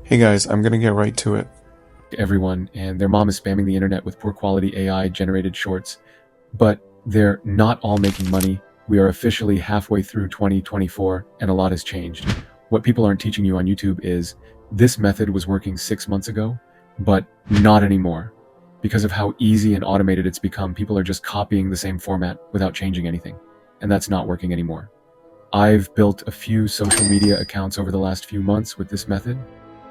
Hey guys, I'm gonna get right to it. Everyone and their mom is spamming the internet with poor quality AI generated shorts, but they're not all making money. We are officially halfway through 2024 and a lot has changed. What people aren't teaching you on YouTube is this method was working 6 months ago, but not anymore. Because of how easy and automated it's become, people are just copying the same format without changing anything, and that's not working anymore. I've built a few social media accounts over the last few months with this method.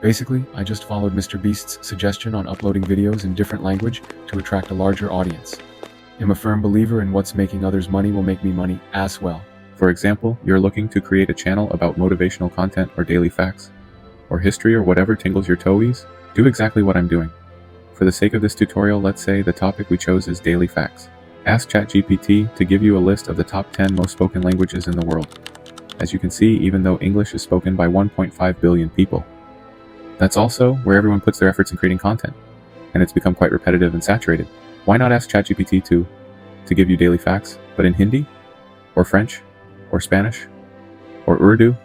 Basically, I just followed Mr. Beast's suggestion on uploading videos in different language to attract a larger audience. I'm a firm believer in what's making others money will make me money as well. For example, you're looking to create a channel about motivational content or daily facts, or history or whatever tingles your toes, do exactly what I'm doing. For the sake of this tutorial, let's say the topic we chose is daily facts. Ask ChatGPT to give you a list of the top 10 most spoken languages in the world. As you can see, even though English is spoken by 1.5 billion people, that's also where everyone puts their efforts in creating content, and it's become quite repetitive and saturated. Why not ask ChatGPT to give you daily facts, but in Hindi, or French, or Spanish, or Urdu?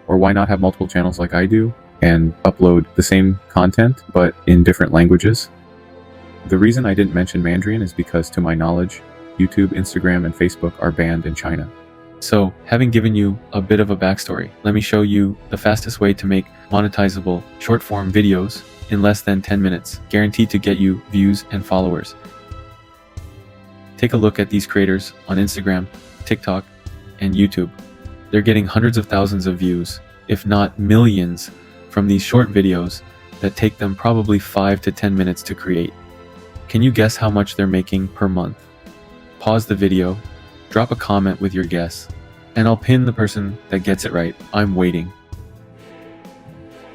Or why not have multiple channels like I do, and upload the same content, but in different languages? The reason I didn't mention Mandarin is because, to my knowledge, YouTube, Instagram, and Facebook are banned in China. So, having given you a bit of a backstory, let me show you the fastest way to make monetizable short-form videos in less than 10 minutes, guaranteed to get you views and followers. Take a look at these creators on Instagram, TikTok, and YouTube. They're getting hundreds of thousands of views, if not millions, from these short videos that take them probably 5 to 10 minutes to create. Can you guess how much they're making per month? Pause the video, drop a comment with your guess, and I'll pin the person that gets it right. I'm waiting.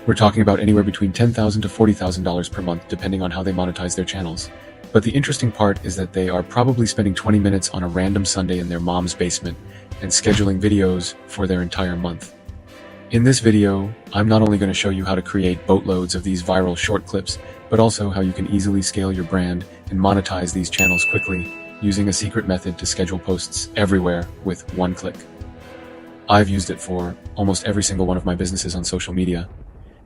We're talking about anywhere between $10,000 to $40,000 per month, depending on how they monetize their channels. But the interesting part is that they are probably spending 20 minutes on a random Sunday in their mom's basement and scheduling videos for their entire month. In this video, I'm not only going to show you how to create boatloads of these viral short clips, but also how you can easily scale your brand and monetize these channels quickly, using a secret method to schedule posts everywhere with one click. I've used it for almost every single one of my businesses on social media,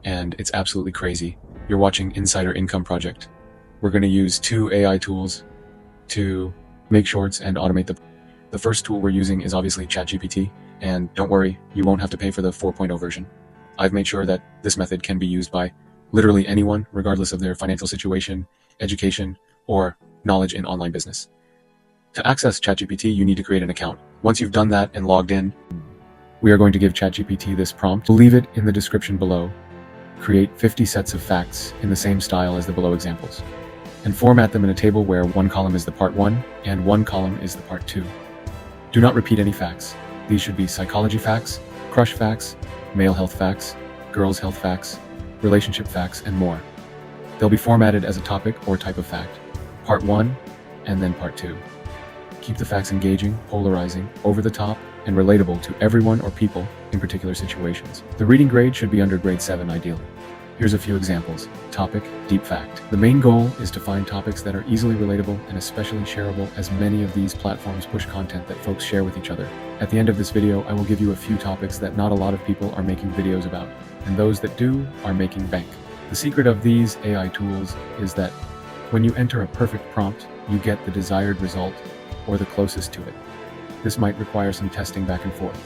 and it's absolutely crazy. You're watching Insider Income Project. We're going to use 2 AI tools to make shorts and automate them. The first tool we're using is obviously ChatGPT, and don't worry, you won't have to pay for the 4.0 version. I've made sure that this method can be used by literally anyone, regardless of their financial situation, education, or knowledge in online business. To access ChatGPT, you need to create an account. Once you've done that and logged in, we are going to give ChatGPT this prompt. We'll leave it in the description below. Create 50 sets of facts in the same style as the below examples, and format them in a table where one column is the part 1 and one column is the part 2. Do not repeat any facts. These should be psychology facts, crush facts, male health facts, girls health facts, relationship facts, and more. They'll be formatted as a topic or type of fact. Part 1 and then part 2. Keep the facts engaging, polarizing, over the top, and relatable to everyone or people in particular situations. The reading grade should be under grade 7 ideally. Here's a few examples. Topic, deep fact. The main goal is to find topics that are easily relatable and especially shareable, as many of these platforms push content that folks share with each other. At the end of this video, I will give you a few topics that not a lot of people are making videos about, and those that do are making bank. The secret of these AI tools is that when you enter a perfect prompt, you get the desired result or the closest to it. This might require some testing back and forth.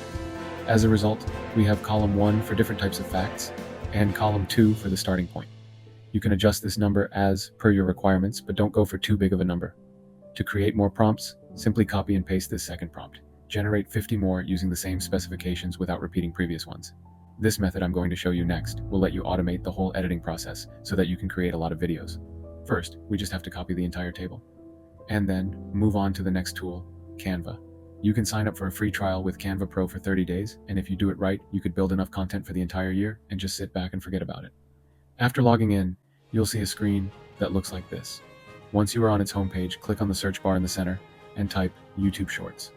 As a result, we have column 1 for different types of facts and column 2 for the starting point. You can adjust this number as per your requirements, but don't go for too big of a number. To create more prompts, simply copy and paste this second prompt. Generate 50 more using the same specifications without repeating previous ones. This method I'm going to show you next will let you automate the whole editing process so that you can create a lot of videos. First, we just have to copy the entire table, and then move on to the next tool, Canva. You can sign up for a free trial with Canva Pro for 30 days, and if you do it right, you could build enough content for the entire year and just sit back and forget about it. After logging in, you'll see a screen that looks like this. Once you are on its homepage, click on the search bar in the center and type YouTube Shorts.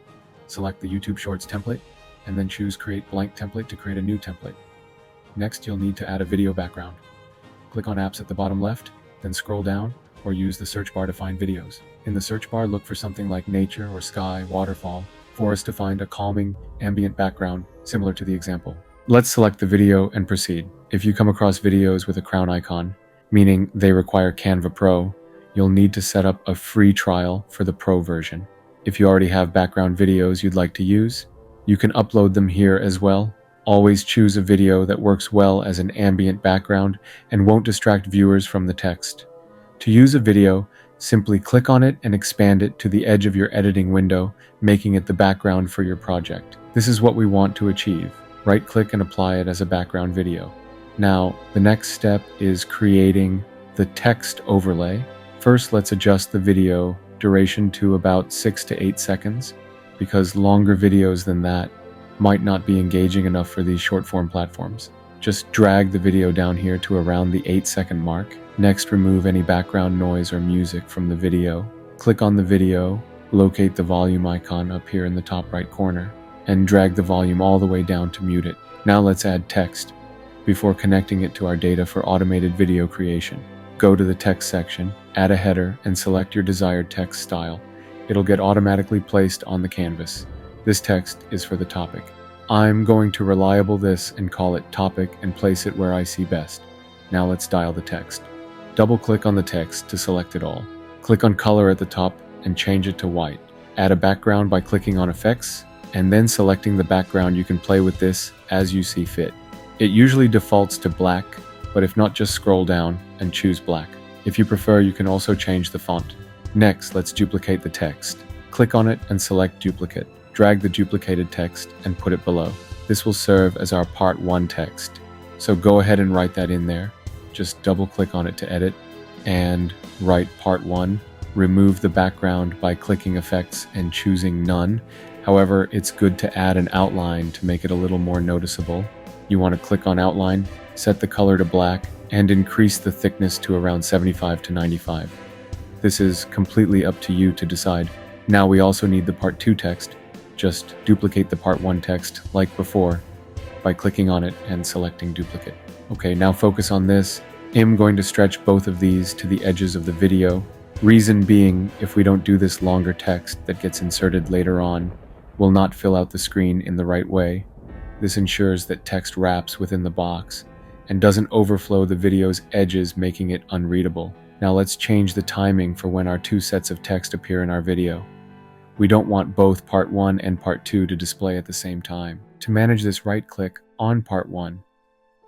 Select the YouTube Shorts template, and then choose Create Blank Template to create a new template. Next, you'll need to add a video background. Click on Apps at the bottom left, then scroll down, or use the search bar to find videos. In the search bar, look for something like nature or sky, waterfall, for us to find a calming, ambient background similar to the example. Let's select the video and proceed. If you come across videos with a crown icon, meaning they require Canva Pro, you'll need to set up a free trial for the Pro version. If you already have background videos you'd like to use, you can upload them here as well. Always choose a video that works well as an ambient background and won't distract viewers from the text. To use a video, simply click on it and expand it to the edge of your editing window, making it the background for your project. This is what we want to achieve. Right-click and apply it as a background video. Now, the next step is creating the text overlay. First, let's adjust the video duration to about 6 to 8 seconds, because longer videos than that might not be engaging enough for these short-form platforms. Just drag the video down here to around the 8-second mark. Next, remove any background noise or music from the video. Click on the video, locate the volume icon up here in the top right corner, and drag the volume all the way down to mute it. Now let's add text. Before connecting it to our data for automated video creation, go to the text section, add a header, and select your desired text style. It'll get automatically placed on the canvas. This text is for the topic. I'm going to relatable this and call it topic and place it where I see best. Now let's dial the text. Double-click on the text to select it all. Click on color at the top and change it to white. Add a background by clicking on effects, and then selecting the background. You can play with this as you see fit. It usually defaults to black, but if not, just scroll down and choose black. If you prefer, you can also change the font. Next, let's duplicate the text. Click on it and select duplicate. Drag the duplicated text and put it below. This will serve as our part 1 text. So go ahead and write that in there. Just double click on it to edit and write part 1. Remove the background by clicking effects and choosing none. However, it's good to add an outline to make it a little more noticeable. You want to click on outline, set the color to black, and increase the thickness to around 75 to 95. This is completely up to you to decide. Now we also need the part 2 text. Just duplicate the part 1 text like before by clicking on it and selecting duplicate. Okay, now focus on this. I'm going to stretch both of these to the edges of the video. Reason being, if we don't do this, longer text that gets inserted later on will not fill out the screen in the right way. This ensures that text wraps within the box and doesn't overflow the video's edges, making it unreadable. Now let's change the timing for when our 2 sets of text appear in our video. We don't want both part 1 and part 2 to display at the same time. To manage this, right-click on part 1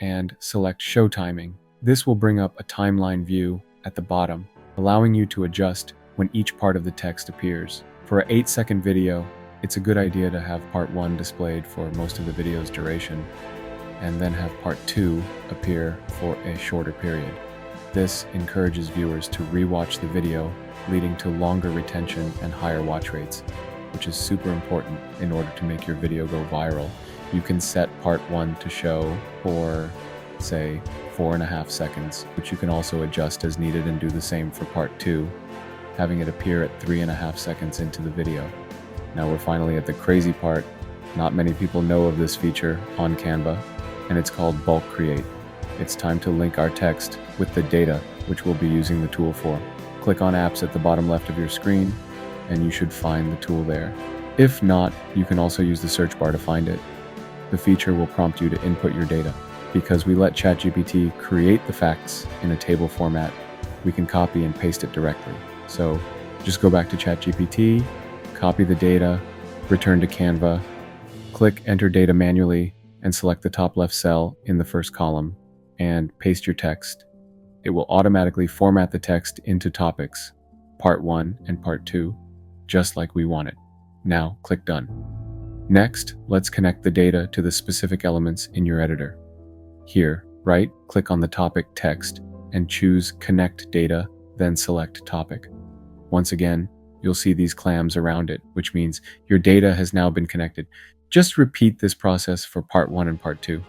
and select Show Timing. This will bring up a timeline view at the bottom, allowing you to adjust when each part of the text appears. For an 8-second video, it's a good idea to have part 1 displayed for most of the video's duration, and then have part 2 appear for a shorter period. This encourages viewers to rewatch the video, leading to longer retention and higher watch rates, which is super important in order to make your video go viral. You can set part 1 to show for, say, 4.5 seconds, which you can also adjust as needed and do the same for part 2, having it appear at 3.5 seconds into the video. Now we're finally at the crazy part. Not many people know of this feature on Canva, and it's called Bulk Create. It's time to link our text with the data, which we'll be using the tool for. Click on Apps at the bottom left of your screen, and you should find the tool there. If not, you can also use the search bar to find it. The feature will prompt you to input your data. Because we let ChatGPT create the facts in a table format, we can copy and paste it directly. So just go back to ChatGPT, copy the data, return to Canva, click Enter Data manually, and select the top left cell in the first column, and paste your text. It will automatically format the text into topics, part 1 and part 2, just like we want it. Now click Done. Next, let's connect the data to the specific elements in your editor. Here, right-click on the topic text and choose Connect Data, then select Topic. Once again, you'll see these clams around it, which means your data has now been connected. Just repeat this process for part 1 and part 2,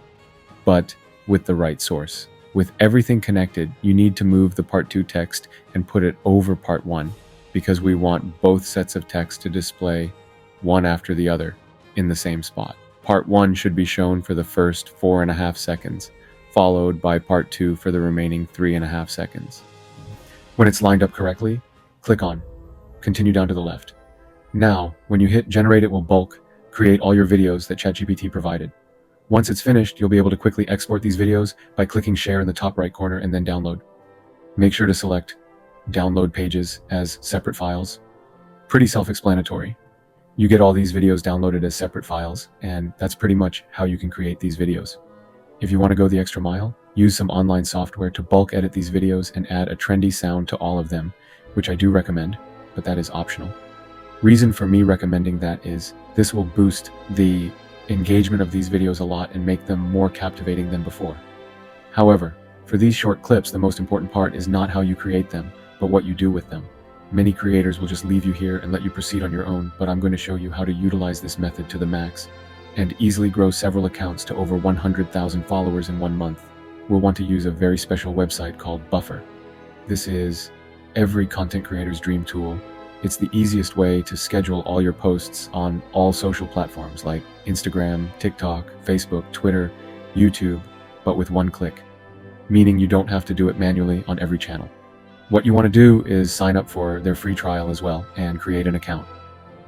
but with the right source. With everything connected, you need to move the part 2 text and put it over part 1, because we want both sets of text to display one after the other in the same spot. Part 1 should be shown for the first 4.5 seconds, followed by part 2 for the remaining 3.5 seconds. When it's lined up correctly, click on Continue down to the left. Now, when you hit Generate, it will bulk create all your videos that ChatGPT provided. Once it's finished, you'll be able to quickly export these videos by clicking share in the top right corner and then download. Make sure to select download pages as separate files. Pretty self-explanatory. You get all these videos downloaded as separate files, and that's pretty much how you can create these videos. If you want to go the extra mile, use some online software to bulk edit these videos and add a trendy sound to all of them, which I do recommend, but that is optional. Reason for me recommending that is this will boost the engagement of these videos a lot and make them more captivating than before. However, for these short clips, the most important part is not how you create them, but what you do with them. Many creators will just leave you here and let you proceed on your own, but I'm going to show you how to utilize this method to the max and easily grow several accounts to over 100,000 followers in 1 month. We'll want to use a very special website called Buffer. This is every content creator's dream tool. It's the easiest way to schedule all your posts on all social platforms like Instagram, TikTok, Facebook, Twitter, YouTube, but with one click, meaning you don't have to do it manually on every channel. What you want to do is sign up for their free trial as well and create an account.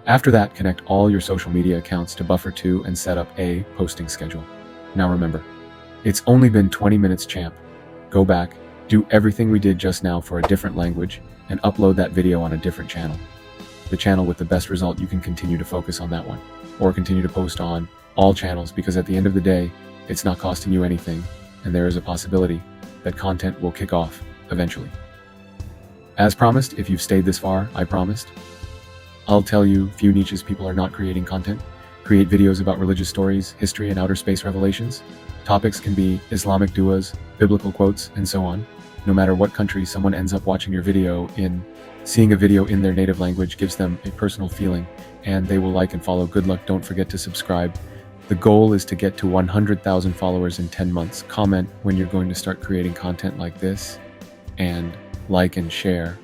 After that, connect all your social media accounts to Buffer 2 and set up a posting schedule. Now remember, it's only been 20 minutes, champ. Go back, do everything we did just now for a different language, and upload that video on a different channel. The channel with the best result, you can continue to focus on that one, or continue to post on all channels, because at the end of the day, it's not costing you anything, and there is a possibility that content will kick off eventually. As promised, if you've stayed this far, I promised, I'll tell you few niches people are not creating content. Create videos about religious stories, history, and outer space revelations. Topics can be Islamic du'as, biblical quotes, and so on. No matter what country someone ends up watching your video in, seeing a video in their native language gives them a personal feeling, and they will like and follow. Good luck. Don't forget to subscribe. The goal is to get to 100,000 followers in 10 months. Comment when you're going to start creating content like this, and like and share